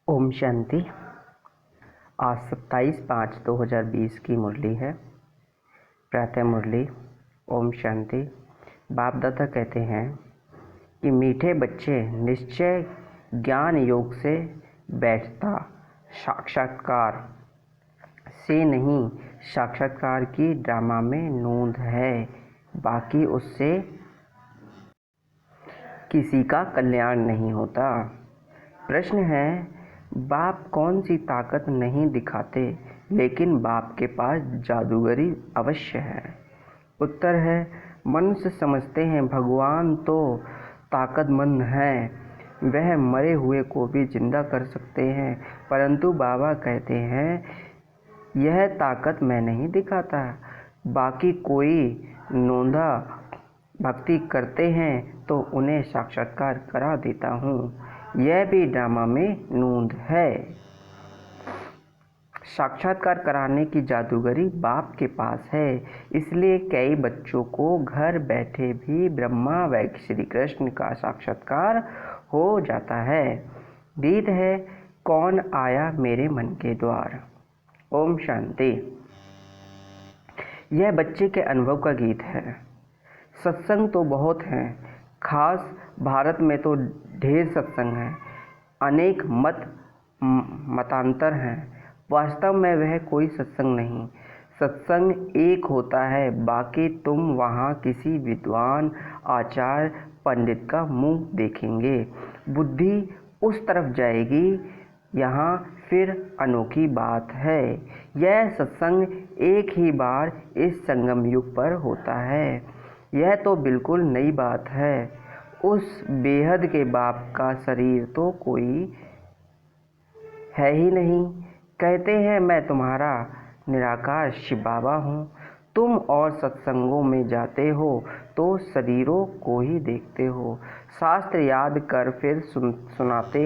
ओम शांति। आज 27/5/2020 की मुरली है। प्रातः मुरली। ओम शांति। बाप दादा कहते हैं कि मीठे बच्चे निश्चय ज्ञान योग से बैठता साक्षात्कार से नहीं, साक्षात्कार की ड्रामा में नोंद है, बाकी उससे किसी का कल्याण नहीं होता। प्रश्न है, बाप कौन सी ताकत नहीं दिखाते लेकिन बाप के पास जादूगरी अवश्य है। उत्तर है, मनुष्य समझते हैं भगवान तो ताकतमंद है, वह मरे हुए को भी जिंदा कर सकते हैं, परंतु बाबा कहते हैं यह ताकत मैं नहीं दिखाता, बाकी कोई नोंदा भक्ति करते हैं तो उन्हें साक्षात्कार करा देता हूँ। यह भी ड्रामा में नोंद है। साक्षात्कार कराने की जादूगरी बाप के पास है, इसलिए कई बच्चों को घर बैठे भी ब्रह्मा व श्री कृष्ण का साक्षात्कार हो जाता है। गीत है, कौन आया मेरे मन के द्वार। ओम शांति। यह बच्चे के अनुभव का गीत है। सत्संग तो बहुत हैं, खास भारत में तो ढेर सत्संग हैं, अनेक मतांतर हैं। वास्तव में वह कोई सत्संग नहीं, सत्संग एक होता है, बाकी तुम वहाँ किसी विद्वान आचार्य पंडित का मुंह देखेंगे, बुद्धि उस तरफ जाएगी। यहाँ फिर अनोखी बात है, यह सत्संग एक ही बार इस संगम युग पर होता है। यह तो बिल्कुल नई बात है। उस बेहद के बाप का शरीर तो कोई है ही नहीं। कहते हैं मैं तुम्हारा निराकार शिव बाबा हूँ। तुम और सत्संगों में जाते हो तो शरीरों को ही देखते हो, शास्त्र याद कर फिर सुनाते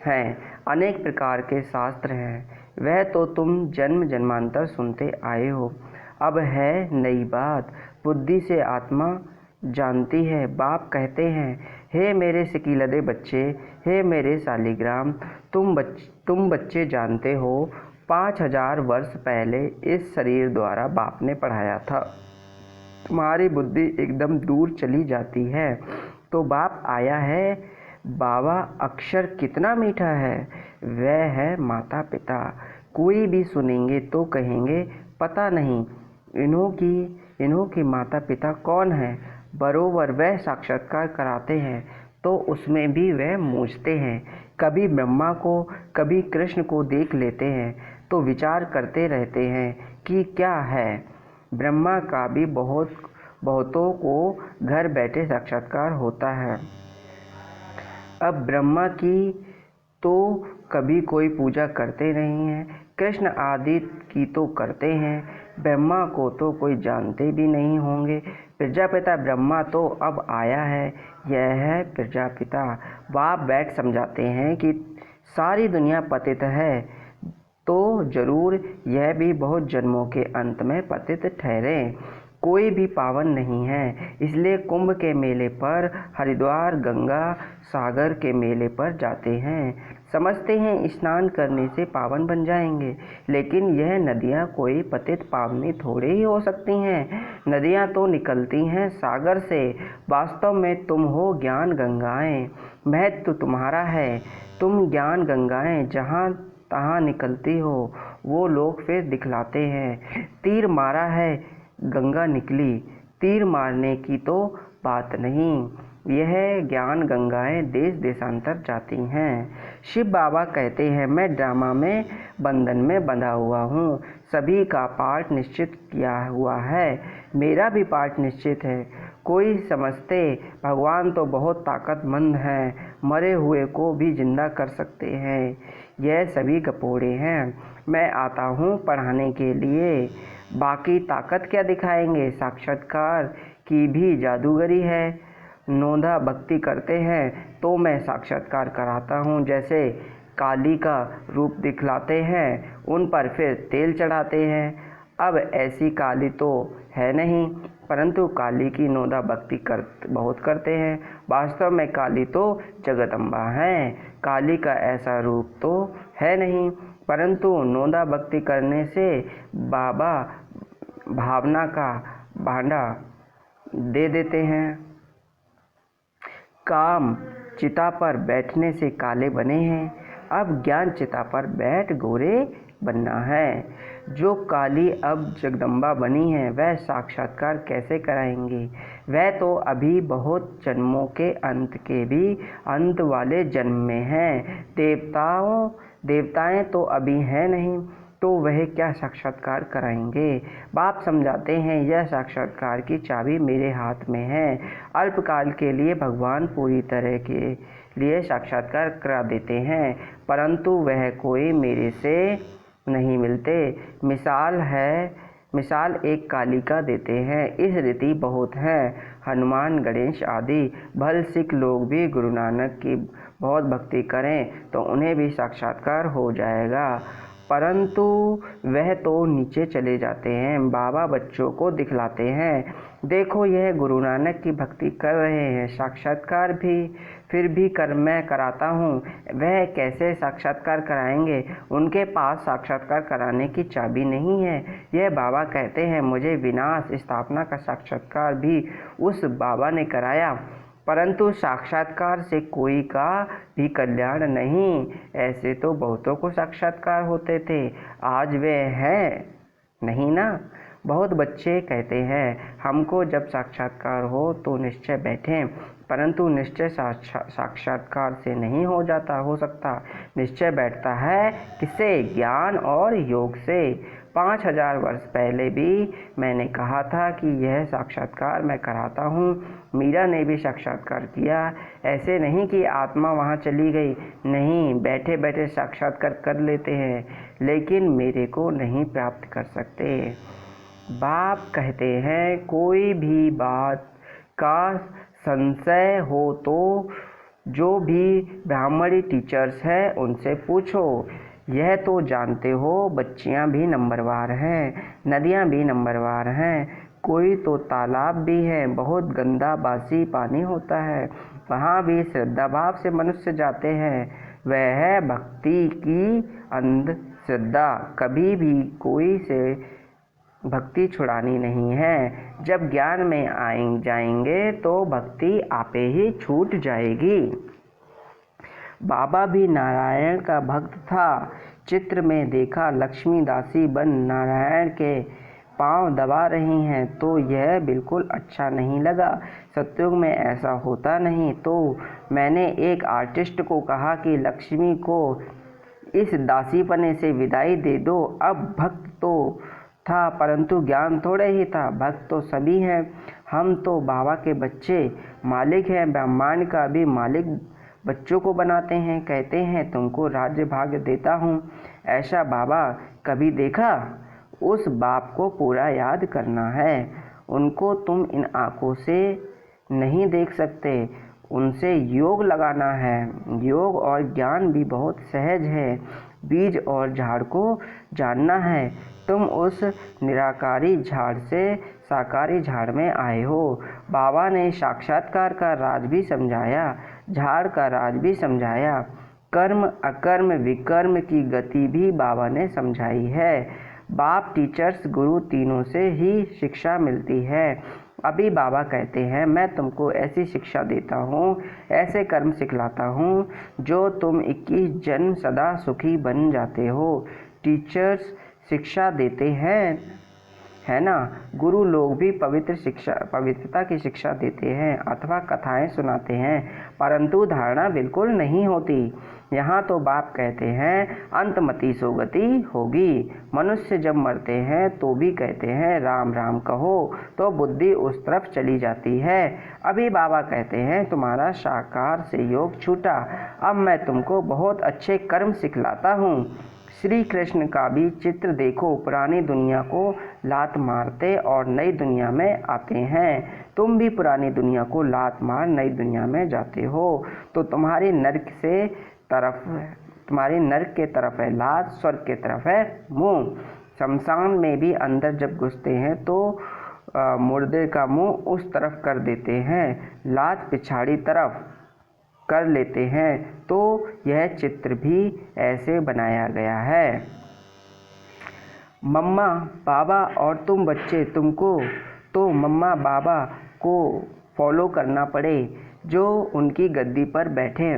हैं। अनेक प्रकार के शास्त्र हैं, वह तो तुम जन्म जन्मांतर सुनते आए हो। अब है नई बात, बुद्धि से आत्मा जानती है। बाप कहते हैं, हे मेरे सिकीलदे बच्चे, हे मेरे शालिग्राम, तुम बच्चे जानते हो 5000 वर्ष पहले इस शरीर द्वारा बाप ने पढ़ाया था। तुम्हारी बुद्धि एकदम दूर चली जाती है तो बाप आया है। बाबा अक्षर कितना मीठा है, वह है माता पिता। कोई भी सुनेंगे तो कहेंगे पता नहीं इन्हों की माता पिता कौन है। बरोबर वह साक्षात्कार कराते हैं तो उसमें भी वह मूझते हैं। कभी ब्रह्मा को कभी कृष्ण को देख लेते हैं तो विचार करते रहते हैं कि क्या है। ब्रह्मा का भी बहुतों को घर बैठे साक्षात्कार होता है। अब ब्रह्मा की तो कभी कोई पूजा करते नहीं हैं, कृष्ण आदि की तो करते हैं, ब्रह्मा को तो कोई जानते भी नहीं होंगे। प्रजापिता ब्रह्मा तो अब आया है, यह है प्रजापिता। बाप बैठ समझाते हैं कि सारी दुनिया पतित है तो जरूर यह भी बहुत जन्मों के अंत में पतित ठहरे। कोई भी पावन नहीं है, इसलिए कुंभ के मेले पर, हरिद्वार गंगा सागर के मेले पर जाते हैं। समझते हैं स्नान करने से पावन बन जाएंगे, लेकिन यह नदियाँ कोई पतित पावनी थोड़े ही हो सकती हैं। नदियाँ तो निकलती हैं सागर से। वास्तव में तुम हो ज्ञान गंगाएं, महत्व तुम्हारा है। तुम ज्ञान गंगाएं जहाँ तहाँ निकलती हो, वो लोग फिर दिखलाते हैं। तीर मारा है, गंगा निकली, तीर मारने की तो बात नहीं। यह ज्ञान गंगाएं देश देशांतर जाती हैं। शिव बाबा कहते हैं, मैं ड्रामा में बंधन में बंधा हुआ हूँ, सभी का पार्ट निश्चित किया हुआ है, मेरा भी पार्ट निश्चित है। कोई समझते भगवान तो बहुत ताकतमंद हैं, मरे हुए को भी जिंदा कर सकते हैं। यह सभी गपोड़े हैं। मैं आता हूँ पढ़ाने के लिए, बाकी ताकत क्या दिखाएंगे। साक्षात्कार की भी जादूगरी है। नोंदा भक्ति करते हैं तो मैं साक्षात्कार कराता हूँ। जैसे काली का रूप दिखलाते हैं, उन पर फिर तेल चढ़ाते हैं। अब ऐसी काली तो है नहीं, परंतु काली की नोदा भक्ति बहुत करते हैं। वास्तव में काली तो जगदम्बा हैं। काली का ऐसा रूप तो है नहीं, परंतु नोदा भक्ति करने से बाबा भावना का भांडा दे देते हैं। काम चिता पर बैठने से काले बने हैं, अब ज्ञान चिता पर बैठ गोरे बनना है। जो काली अब जगदम्बा बनी है वह साक्षात्कार कैसे कराएंगी? वह तो अभी बहुत जन्मों के अंत के भी अंत वाले जन्म में हैं। देवताएं तो अभी हैं नहीं, तो वह क्या साक्षात्कार कराएंगे? बाप समझाते हैं, यह साक्षात्कार की चाबी मेरे हाथ में है। अल्पकाल के लिए भगवान पूरी तरह के लिए साक्षात्कार करा देते हैं, परंतु वह कोई मेरे से नहीं मिलते। मिसाल एक कालिका देते हैं। इस रीति बहुत हैं, हनुमान, गणेश आदि। भल सिख लोग भी गुरु नानक की बहुत भक्ति करें तो उन्हें भी साक्षात्कार हो जाएगा, परंतु वह तो नीचे चले जाते हैं। बाबा बच्चों को दिखलाते हैं, देखो यह गुरु नानक की भक्ति कर रहे हैं, साक्षात्कार भी फिर भी मैं कराता हूँ। वह कैसे साक्षात्कार कराएंगे? उनके पास साक्षात्कार कराने की चाबी नहीं है। यह बाबा कहते हैं, मुझे विनाश स्थापना का साक्षात्कार भी उस बाबा ने कराया, परंतु साक्षात्कार से कोई का भी कल्याण नहीं। ऐसे तो बहुतों को साक्षात्कार होते थे, आज वे हैं नहीं ना। बहुत बच्चे कहते हैं, हमको जब साक्षात्कार हो तो निश्चय बैठें, परंतु निश्चय साक्षात्कार से नहीं हो सकता। निश्चय बैठता है किससे? ज्ञान और योग से। 5000 वर्ष पहले भी मैंने कहा था कि यह साक्षात्कार मैं कराता हूँ। मीरा ने भी साक्षात्कार किया। ऐसे नहीं कि आत्मा वहाँ चली गई, नहीं, बैठे बैठे साक्षात्कार कर लेते हैं, लेकिन मेरे को नहीं प्राप्त कर सकते। बाप कहते हैं, कोई भी बात का संशय हो तो जो भी ब्राह्मणी टीचर्स हैं उनसे पूछो। यह तो जानते हो बच्चियां भी नंबरवार हैं, नदियां भी नंबरवार हैं, कोई तो तालाब भी है, बहुत गंदा बासी पानी होता है, वहाँ भी श्रद्धा भाव से मनुष्य जाते हैं। वह है भक्ति की अंधश्रद्धा। कभी भी कोई से भक्ति छुड़ानी नहीं है। जब ज्ञान में जाएंगे तो भक्ति आपे ही छूट जाएगी। बाबा भी नारायण का भक्त था। चित्र में देखा लक्ष्मी दासी बन नारायण के पांव दबा रही हैं, तो यह बिल्कुल अच्छा नहीं लगा। सतयुग में ऐसा होता नहीं, तो मैंने एक आर्टिस्ट को कहा कि लक्ष्मी को इस दासीपने से विदाई दे दो। अब भक्त तो था, परंतु ज्ञान थोड़े ही था। भक्त तो सभी हैं, हम तो बाबा के बच्चे। मालिक हैं, ब्रह्मांड का भी मालिक बच्चों को बनाते हैं, कहते हैं तुमको राज्य भाग्य देता हूँ। ऐसा बाबा कभी देखा? उस बाप को पूरा याद करना है। उनको तुम इन आँखों से नहीं देख सकते, उनसे योग लगाना है। योग और ज्ञान भी बहुत सहज है। बीज और झाड़ को जानना है। तुम उस निराकारी झाड़ से साकारी झाड़ में आए हो। बाबा ने साक्षात्कार का राज भी समझाया, झाड़ का राज भी समझाया, कर्म अकर्म विकर्म की गति भी बाबा ने समझाई है। बाप, टीचर्स, गुरु तीनों से ही शिक्षा मिलती है। अभी बाबा कहते हैं, मैं तुमको ऐसी शिक्षा देता हूँ, ऐसे कर्म सिखलाता हूँ जो तुम 21 जन्म सदा सुखी बन जाते हो। टीचर्स शिक्षा देते हैं, है ना। गुरु लोग भी पवित्रता की शिक्षा देते हैं अथवा कथाएं सुनाते हैं, परंतु धारणा बिल्कुल नहीं होती। यहाँ तो बाप कहते हैं अंतमति सोगति होगी। मनुष्य जब मरते हैं तो भी कहते हैं राम राम कहो, तो बुद्धि उस तरफ चली जाती है। अभी बाबा कहते हैं तुम्हारा साकार से योग छूटा, अब मैं तुमको बहुत अच्छे कर्म सिखलाता हूँ। श्री कृष्ण का भी चित्र देखो, पुरानी दुनिया को लात मारते और नई दुनिया में आते हैं। तुम भी पुरानी दुनिया को लात मार नई दुनिया में जाते हो, तो तुम्हारी नर्क के तरफ है लात, स्वर्ग के तरफ है मुंह। शमशान में भी अंदर जब घुसते हैं तो मुर्दे का मुंह उस तरफ कर देते हैं, लात पिछाड़ी तरफ। कर लेते हैं तो यह चित्र भी ऐसे बनाया गया है। मम्मा पापा और तुम बच्चे, तुमको तो मम्मा पापा को फॉलो करना पड़े जो उनकी गद्दी पर बैठे।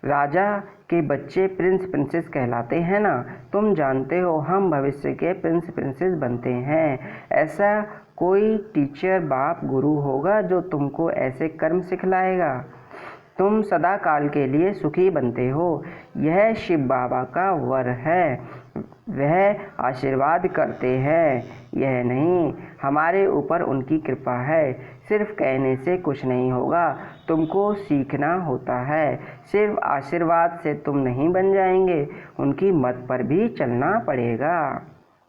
राजा के बच्चे प्रिंस प्रिंसेस कहलाते हैं ना। तुम जानते हो हम भविष्य के प्रिंस प्रिंसेस बनते हैं। ऐसा कोई टीचर बाप गुरु होगा जो तुमको ऐसे कर्म सिखलाएगा। तुम सदा काल के लिए सुखी बनते हो। यह शिव बाबा का वर है, वह आशीर्वाद करते हैं, यह नहीं हमारे ऊपर उनकी कृपा है। सिर्फ कहने से कुछ नहीं होगा, तुमको सीखना होता है। सिर्फ आशीर्वाद से तुम नहीं बन जाएंगे, उनकी मत पर भी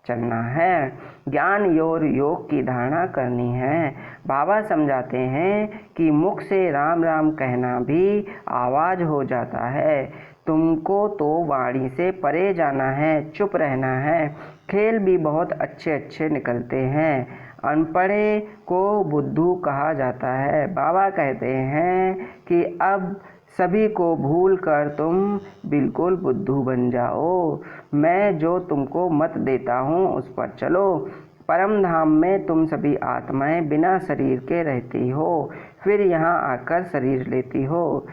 चलना है। ज्ञान और योग की धारणा करनी है। बाबा समझाते हैं कि मुख से राम राम कहना भी आवाज हो जाता है। तुमको तो वाणी से परे जाना है, चुप रहना है। खेल भी बहुत अच्छे अच्छे निकलते हैं। अनपढ़े को बुद्धू कहा जाता है। बाबा कहते हैं कि अब सभी को भूल कर तुम बिल्कुल बुद्धू बन जाओ। मैं जो तुमको मत देता हूँ उस पर चलो। परम धाम में तुम सभी आत्माएं बिना शरीर के रहती हो, फिर यहाँ आकर शरीर लेती हो,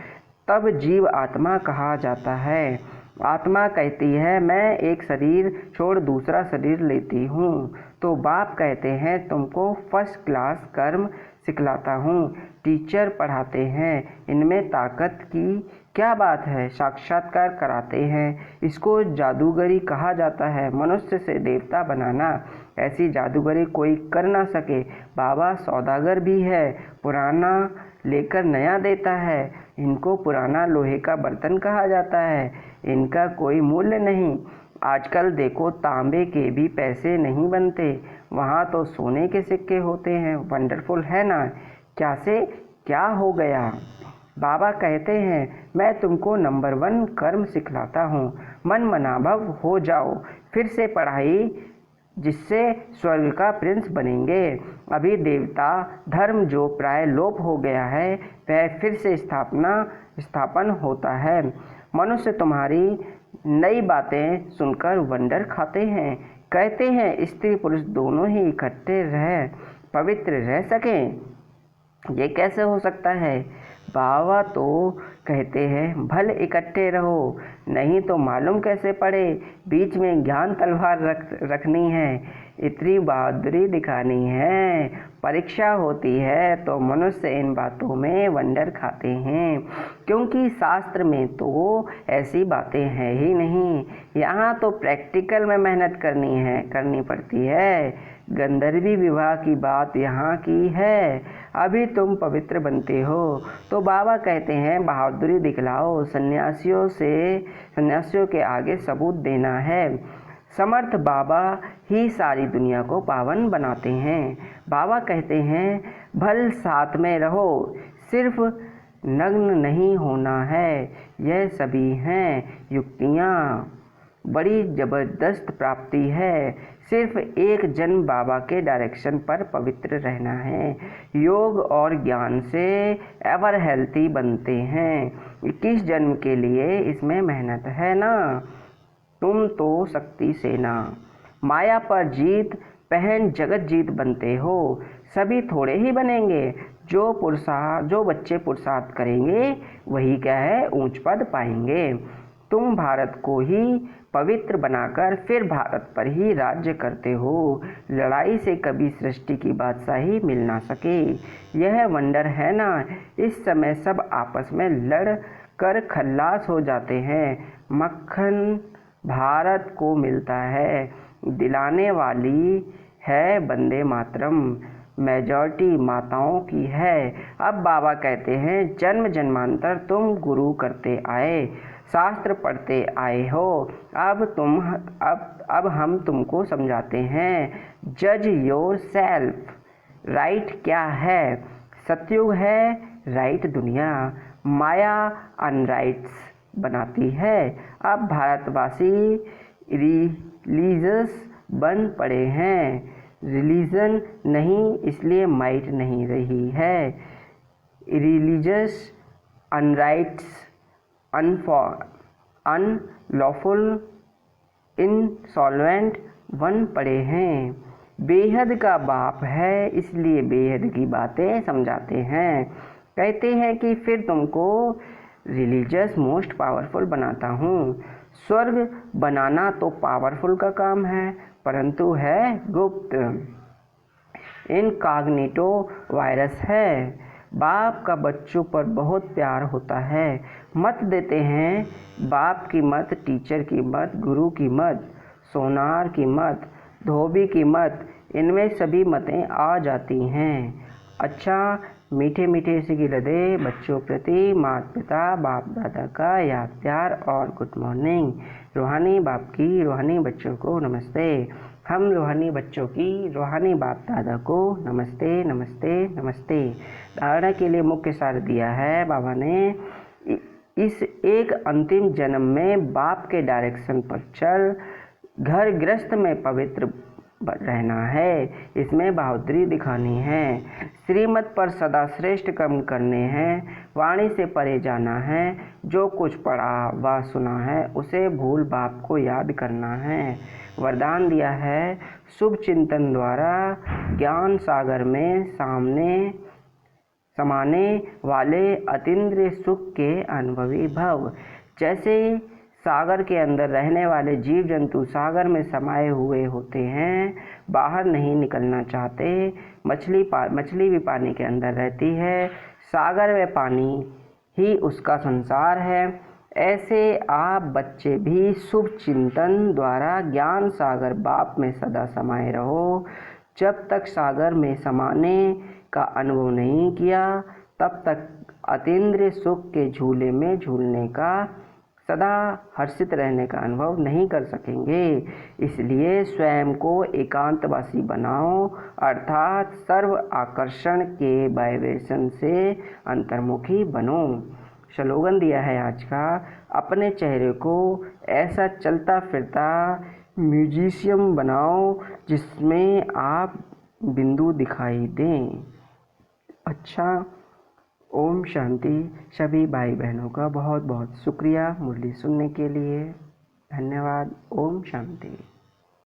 तब जीव आत्मा कहा जाता है। आत्मा कहती है मैं एक शरीर छोड़ दूसरा शरीर लेती हूँ, तो बाप कहते हैं तुमको फर्स्ट क्लास कर्म सिखलाता हूँ। टीचर पढ़ाते हैं, इनमें ताकत की क्या बात है। साक्षात्कार कराते हैं, इसको जादूगरी कहा जाता है। मनुष्य से देवता बनाना, ऐसी जादूगरी कोई कर ना सके। बाबा सौदागर भी है, पुराना लेकर नया देता है। इनको पुराना लोहे का बर्तन कहा जाता है, इनका कोई मूल्य नहीं। आजकल देखो तांबे के भी पैसे नहीं बनते, वहाँ तो सोने के सिक्के होते हैं। वंडरफुल है ना। क्या से क्या हो गया। बाबा कहते हैं मैं तुमको नंबर 1 कर्म सिखलाता हूँ। मन मनाभव हो जाओ, फिर से पढ़ाई, जिससे स्वर्ग का प्रिंस बनेंगे। अभी देवता धर्म जो प्राय लोप हो गया है वह फिर से स्थापन होता है। मनुष्य तुम्हारी नई बातें सुनकर वंडर खाते हैं। कहते हैं स्त्री पुरुष दोनों ही इकट्ठे रह पवित्र रह सकें। ये कैसे हो सकता है। बाबा तो कहते हैं भले इकट्ठे रहो, नहीं तो मालूम कैसे पड़े। बीच में ज्ञान तलवार रखनी है, इतनी बहादुरी दिखानी है। परीक्षा होती है तो मनुष्य इन बातों में वंडर खाते हैं, क्योंकि शास्त्र में तो ऐसी बातें हैं ही नहीं। यहाँ तो प्रैक्टिकल में मेहनत करनी पड़ती है। गंधर्वी विवाह की बात यहाँ की है। अभी तुम पवित्र बनते हो तो बाबा कहते हैं बहादुरी दिखलाओ। सन्यासियों के आगे सबूत देना है। समर्थ बाबा ही सारी दुनिया को पावन बनाते हैं। बाबा कहते हैं भल साथ में रहो, सिर्फ नग्न नहीं होना है। यह सभी हैं युक्तियाँ, बड़ी जबरदस्त प्राप्ति है। सिर्फ एक जन्म बाबा के डायरेक्शन पर पवित्र रहना है। योग और ज्ञान से एवर हेल्थी बनते हैं। 21 जन्म के लिए इसमें मेहनत है ना। तुम तो शक्ति सेना, माया पर जीत पहन जगत जीत बनते हो। सभी थोड़े ही बनेंगे। जो बच्चे पुरुषार्थ करेंगे वही क्या है ऊंच पद पाएंगे। तुम भारत को ही पवित्र बनाकर फिर भारत पर ही राज्य करते हो। लड़ाई से कभी सृष्टि की बादशाही मिल ना सके। यह वंडर है ना। इस समय सब आपस में लड़ कर खल्लास हो जाते हैं। मक्खन भारत को मिलता है, दिलाने वाली है वंदे मातरम। मेजॉरिटी माताओं की है। अब बाबा कहते हैं जन्म जन्मांतर तुम गुरु करते आए, शास्त्र पढ़ते आए हो। अब हम तुमको समझाते हैं। जज योर सेल्फ। राइट क्या है। सतयुग है राइट दुनिया, माया अनराइट्स बनाती है। अब भारतवासी रिलीजियस बन पड़े हैं। रिलीजन नहीं, इसलिए माइट नहीं रही है। रिलीजियस अनराइट्स, अनलॉफुल, इंसॉल्वेंट वन पढ़े हैं। बेहद का बाप है, इसलिए बेहद की बातें समझाते हैं। कहते हैं कि फिर तुमको रिलीजियस मोस्ट पावरफुल बनाता हूँ। स्वर्ग बनाना तो पावरफुल का काम है, परंतु है गुप्त, इनकॉग्निटो वायरस है। बाप का बच्चों पर बहुत प्यार होता है। मत देते हैं, बाप की मत, टीचर की मत, गुरु की मत, सोनार की मत, धोबी की मत, इनमें सभी मतें आ जाती हैं। अच्छा, मीठे मीठे से गिलदे बच्चों प्रति माता पिता बाप दादा का याद प्यार और गुड मॉर्निंग। रूहानी बाप की रूहानी बच्चों को नमस्ते। हम रूहानी बच्चों की रूहानी बाप दादा को नमस्ते नमस्ते नमस्ते। धारणा के लिए मुख्य सार दिया है बाबा ने। इस एक अंतिम जन्म में बाप के डायरेक्शन पर चल, घर गृहस्थ में पवित्र रहना है, इसमें बहादुरी दिखानी है, श्रीमत पर सदा श्रेष्ठ कर्म करने हैं, वाणी से परे जाना है, जो कुछ पढ़ा व सुना है उसे भूल बाप को याद करना है। वरदान दिया है, शुभ चिंतन द्वारा ज्ञान सागर में समाने वाले अतीन्द्रिय सुख के अनुभवी भव। जैसे सागर के अंदर रहने वाले जीव जंतु सागर में समाये हुए होते हैं, बाहर नहीं निकलना चाहते। मछली भी पानी के अंदर रहती है, सागर में पानी ही उसका संसार है। ऐसे आप बच्चे भी शुभ चिंतन द्वारा ज्ञान सागर बाप में सदा समाये रहो। जब तक सागर में समाने का अनुभव नहीं किया, तब तक अतीन्द्रिय सुख के झूले में झूलने का, सदा हर्षित रहने का अनुभव नहीं कर सकेंगे। इसलिए स्वयं को एकांतवासी बनाओ, अर्थात सर्व आकर्षण के वाइब्रेशन से अंतर्मुखी बनो। स्लोगन दिया है आज का, अपने चेहरे को ऐसा चलता फिरता म्यूजिशियम बनाओ जिसमें आप बिंदु दिखाई दें। अच्छा, ओम शांति। सभी भाई बहनों का बहुत बहुत शुक्रिया मुरली सुनने के लिए। धन्यवाद। ओम शांति।